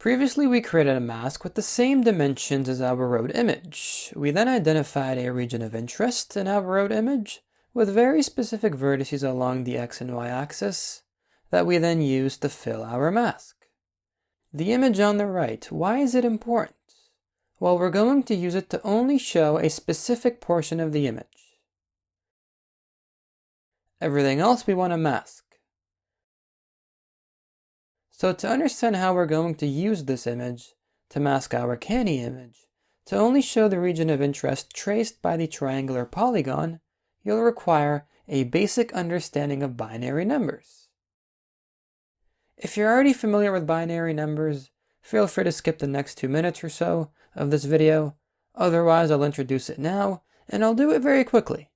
Previously, we created a mask with the same dimensions as our road image. We then identified a region of interest in our road image with very specific vertices along the x and y axis that we then used to fill our mask. The image on the right, why is it important? Well, we're going to use it to only show a specific portion of the image. Everything else we want to mask. So to understand how we're going to use this image to mask our canny image, to only show the region of interest traced by the triangular polygon, you'll require a basic understanding of binary numbers. If you're already familiar with binary numbers, feel free to skip the next 2 minutes or so of this video. Otherwise, I'll introduce it now, and I'll do it very quickly.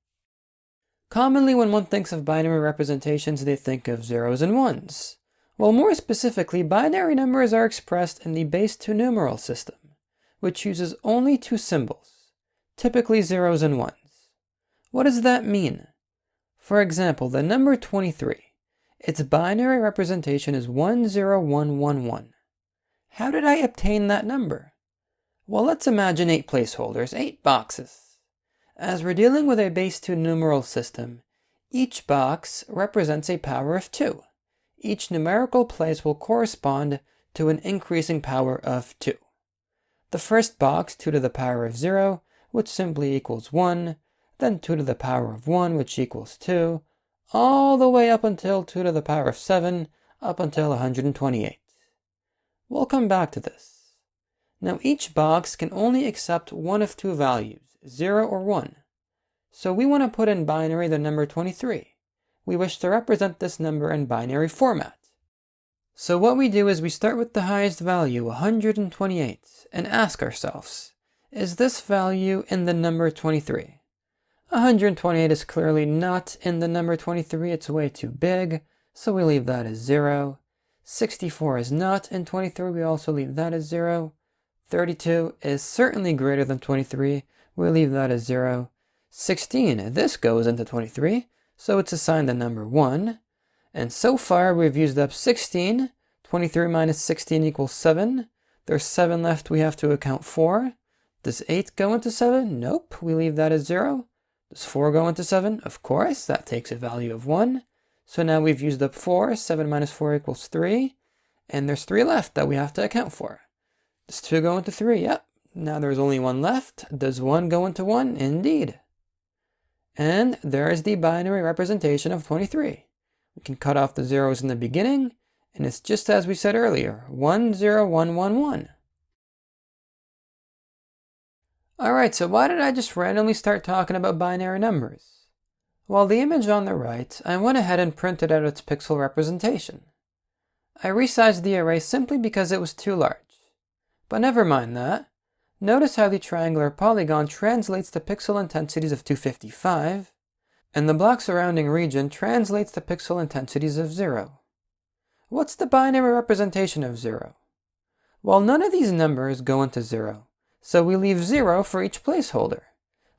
Commonly, when one thinks of binary representations, they think of zeros and ones. Well, more specifically, binary numbers are expressed in the base 2 numeral system, which uses only 2 symbols, typically zeros and ones. What does that mean? For example, the number 23, its binary representation is 10111. How did I obtain that number? Well, let's imagine 8 placeholders, 8 boxes. As we're dealing with a base 2 numeral system, each box represents a power of 2. Each numerical place will correspond to an increasing power of 2. The first box, 2 to the power of 0, which simply equals 1, then 2 to the power of 1, which equals 2, all the way up until 2 to the power of 7, up until 128. We'll come back to this. Now each box can only accept one of 2 values, 0 or 1. So we want to put in binary the number 23. We wish to represent this number in binary format. So what we do is we start with the highest value, 128, and ask ourselves, is this value in the number 23? 128 is clearly not in the number 23, it's way too big, so we leave that as 0. 64 is not in 23, we also leave that as 0. 32 is certainly greater than 23, we leave that as 0. 16, this goes into 23, so it's assigned the number 1. And so far we've used up 16. 23 minus 16 equals 7. There's 7 left we have to account for. Does 8 go into 7? Nope, we leave that as 0. Does 4 go into 7? Of course, that takes a value of 1. So now we've used up 4. 7 minus 4 equals 3. And there's 3 left that we have to account for. Does 2 go into 3? Yep. Now there's only 1 left. Does 1 go into 1? Indeed. And there's the binary representation of 23. We can cut off the zeros in the beginning, and it's just as we said earlier, 10111. Alright, so why did I just randomly start talking about binary numbers? Well, the image on the right, I went ahead and printed out its pixel representation. I resized the array simply because it was too large. But never mind that. Notice how the triangular polygon translates the pixel intensities of 255, and the block surrounding region translates the pixel intensities of 0. What's the binary representation of 0? Well, none of these numbers go into 0, so we leave 0 for each placeholder,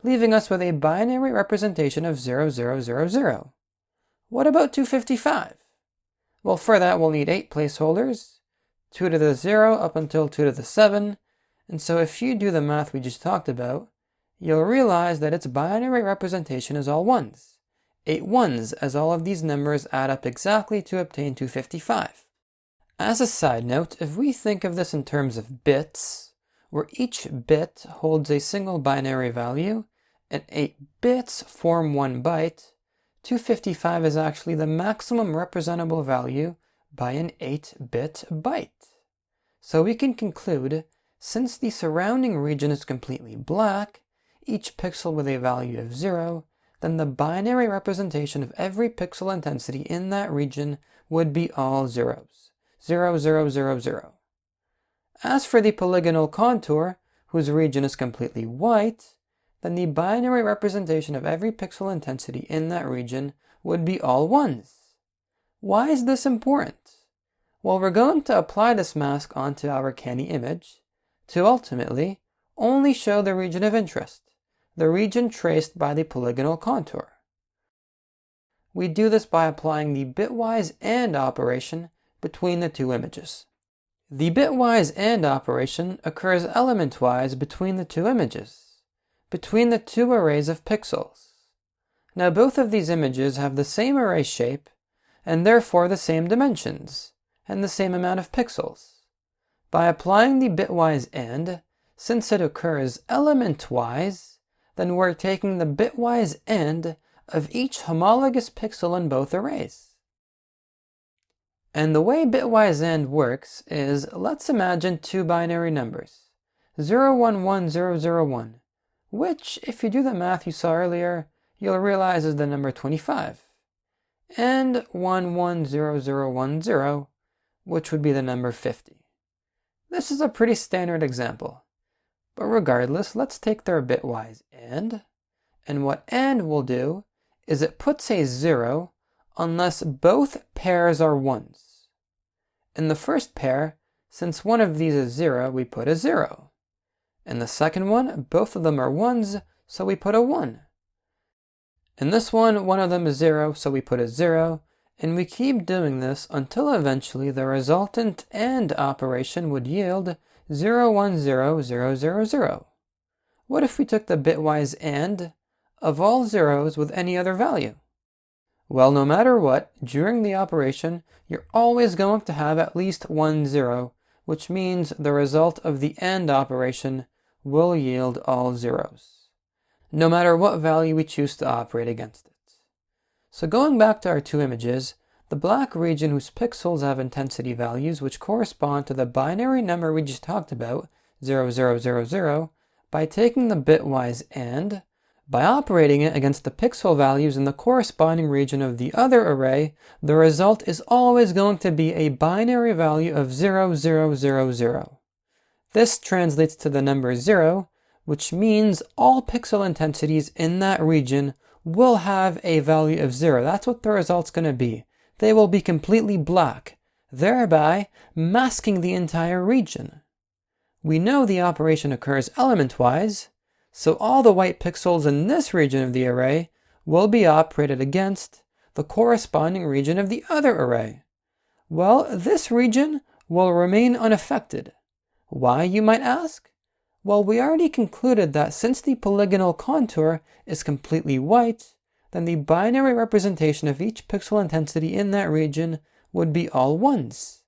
leaving us with a binary representation of 0000. What about 255? Well, for that we'll need 8 placeholders, 2 to the 0 up until 2 to the 7, and so if you do the math we just talked about, you'll realize that its binary representation is all ones. 8 ones, as all of these numbers add up exactly to obtain 255. As a side note, if we think of this in terms of bits, where each bit holds a single binary value, and 8 bits form 1 byte, 255 is actually the maximum representable value by an 8-bit byte. So we can conclude, since the surrounding region is completely black, each pixel with a value of 0, then the binary representation of every pixel intensity in that region would be all zeros. 0, 0, 0, 0. As for the polygonal contour, whose region is completely white, then the binary representation of every pixel intensity in that region would be all ones. Why is this important? Well, we're going to apply this mask onto our canny image to ultimately only show the region of interest, the region traced by the polygonal contour. We do this by applying the bitwise AND operation between the two images. The bitwise AND operation occurs element-wise between the two images, between the two arrays of pixels. Now both of these images have the same array shape, and therefore the same dimensions, and the same amount of pixels. By applying the bitwise AND, since it occurs element-wise, then we're taking the bitwise AND of each homologous pixel in both arrays. And the way bitwise AND works is, let's imagine two binary numbers, 011001, which, if you do the math you saw earlier, you'll realize is the number 25, and 110010, which would be the number 50. This is a pretty standard example, but regardless, let's take their bitwise AND, and what AND will do is it puts a 0 unless both pairs are 1s. In the first pair, since one of these is 0, we put a 0. In the second one, both of them are 1s, so we put a 1. In this one of them is 0, so we put a 0, and we keep doing this until eventually the resultant AND operation would yield 010000. What if we took the bitwise AND of all zeros with any other value? Well, no matter what, during the operation, you're always going to have at least one 0, which means the result of the AND operation will yield all zeros, no matter what value we choose to operate against it. So going back to our two images, the black region whose pixels have intensity values which correspond to the binary number we just talked about, 0000, by taking the bitwise AND, by operating it against the pixel values in the corresponding region of the other array, the result is always going to be a binary value of 0000. This translates to the number 0, which means all pixel intensities in that region will have a value of 0. That's what the result's going to be. They will be completely black, thereby masking the entire region. We know the operation occurs element-wise, so all the white pixels in this region of the array will be operated against the corresponding region of the other array. Well, this region will remain unaffected. Why, you might ask? Well, we already concluded that since the polygonal contour is completely white, then the binary representation of each pixel intensity in that region would be all 1s.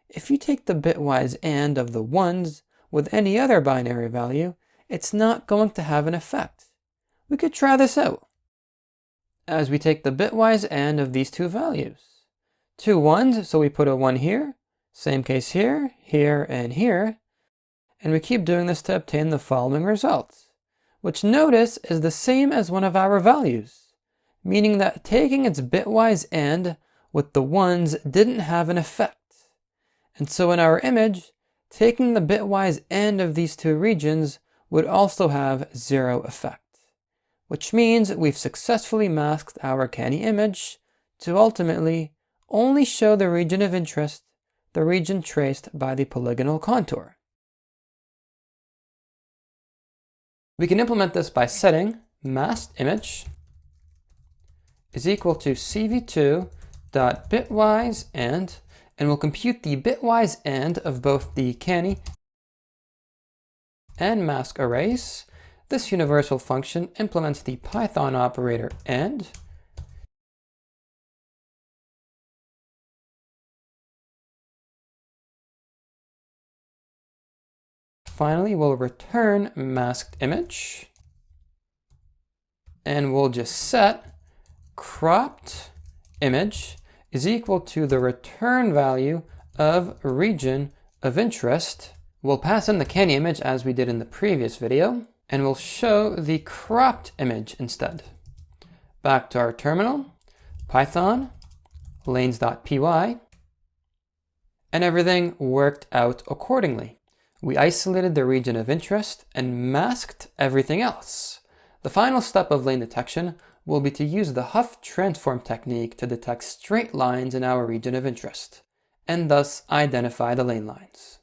If you take the bitwise AND of the 1s with any other binary value, it's not going to have an effect. We could try this out. As we take the bitwise AND of these two values. Two 1s, so we put a 1 here, same case here, here, and here, and we keep doing this to obtain the following results, which notice is the same as one of our values, meaning that taking its bitwise AND with the 1s didn't have an effect. And so in our image, taking the bitwise AND of these two regions would also have 0 effect, which means we've successfully masked our canny image to ultimately only show the region of interest, the region traced by the polygonal contour. We can implement this by setting masked image is equal to cv2.bitwise AND, and we'll compute the bitwise AND of both the canny and mask arrays. This universal function implements the Python operator AND, finally we'll return masked image, and we'll just set cropped image is equal to the return value of region of interest. We'll pass in the canny image as we did in the previous video, and we'll show the cropped image instead. Back to our terminal, Python, lanes.py, and everything worked out accordingly. We isolated the region of interest and masked everything else. The final step of lane detection will be to use the Huff transform technique to detect straight lines in our region of interest, and thus identify the lane lines.